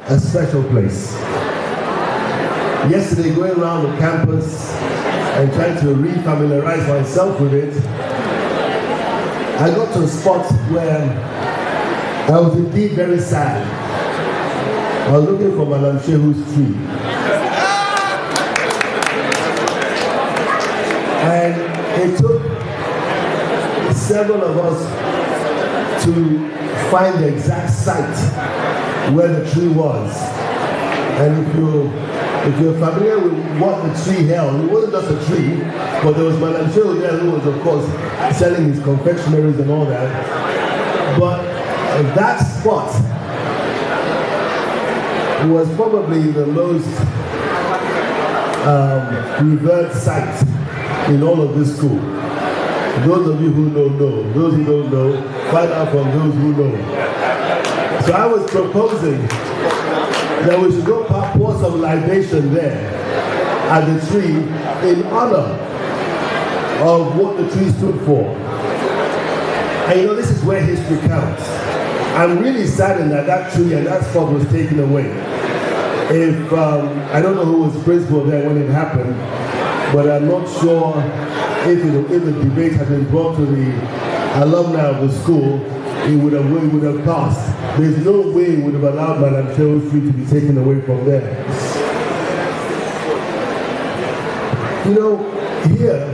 a special place. Yesterday, going around the campus and trying to re-familiarize myself with it, I got to a spot where I was indeed very sad. I was looking for Madam Shehu's tree. And it took several of us to find the exact site where the tree was. And if you're familiar with what the tree held, it wasn't just a tree, but there was Madam Shehu there who was, of course, selling his confectionaries and all that. But that spot was probably the most revered site in all of this school. Those of you who know, know. Those who don't know, find out from those who know. So I was proposing that we should go pour some libation there at the tree in honor of what the tree stood for. And you know, this is where history counts. I'm really saddened that that tree and that spot was taken away. If I don't know who was principal there when it happened, but I'm not sure if the debate had been brought to the alumni of the school, it would have passed. There's no way it would have allowed Madam Shehu's tree to be taken away from there. You know, here,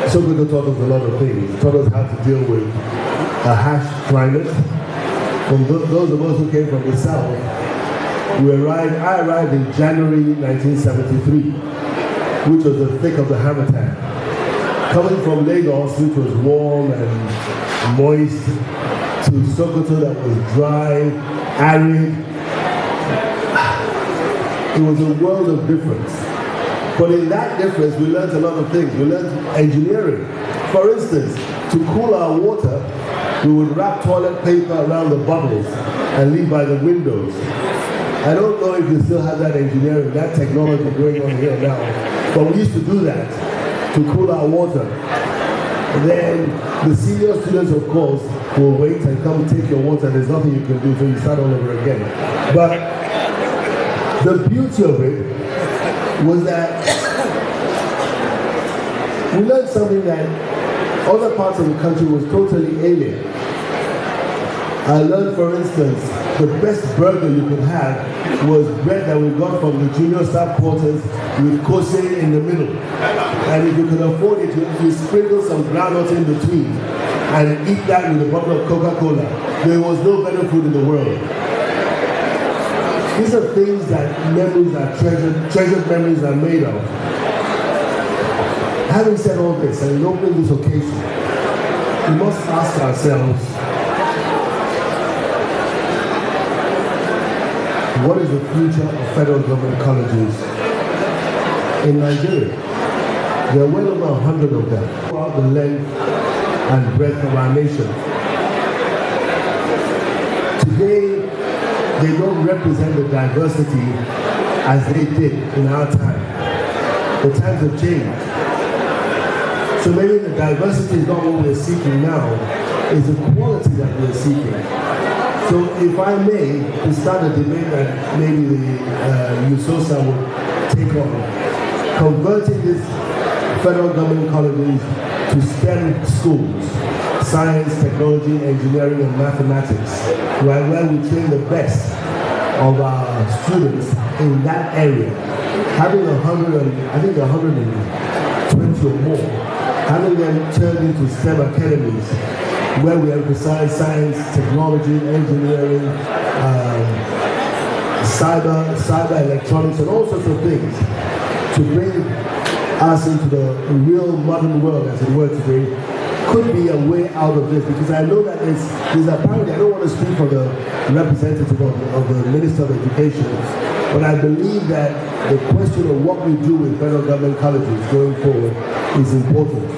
Sokoto taught us a lot of things. It taught us how to deal with a harsh climate. From those of us who came from the south, I arrived in January 1973, which was the thick of the Hamatan. Coming from Lagos, which was warm and moist, to Sokoto that was dry, arid. It was a world of difference. But in that difference, we learned a lot of things. We learned engineering. For instance, to cool our water, we would wrap toilet paper around the bottles and leave by the windows. I don't know if you still have that engineering, that technology going on here now, but we used to do that to cool our water. And then the senior students, of course, will wait and come take your water. There's nothing you can do, so you start all over again. But the beauty of it was that we learned something that other parts of the country was totally alien. I learned, for instance, the best burger you could have was bread that we got from the junior staff quarters with kose in the middle. And if you could afford it, you sprinkle some groundnuts in between and eat that with a bottle of Coca-Cola. There was no better food in the world. These are things that memories are treasured memories are made of. Having said all this, and in opening this occasion, we must ask ourselves, what is the future of federal government colleges in Nigeria? There are well over 100 of them throughout the length and breadth of our nation. Today, they don't represent the diversity as they did in our time. The times have changed. So maybe the diversity is not what we're seeking now, it's the quality that we're seeking. So if I may, to start a debate that maybe the USOSA will take on, converting these federal government colleges to STEM schools, science, technology, engineering, and mathematics, where we train the best of our students in that area. Having 120 or more, having them turned into STEM academies, where we emphasize science, technology, engineering, cyber electronics, and all sorts of things to bring us into the real modern world, as it were, today, could be a way out of this. Because I know that there's apparently, I don't want to speak for the representative of the Minister of Education, but I believe that the question of what we do with federal government colleges going forward is important.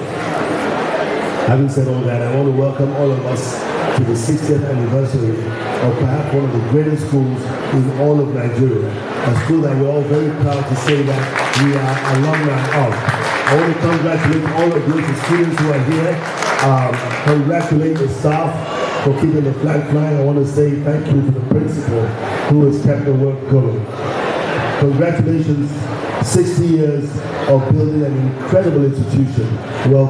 Having said all that, I want to welcome all of us to the 60th anniversary of perhaps one of the greatest schools in all of Nigeria. A school that we're all very proud to say that we are alumni of. I want to congratulate all of you, the students who are here. Congratulate the staff for keeping the flag flying. I want to say thank you to the principal who has kept the work going. Congratulations, 60 years of building an incredible institution. Well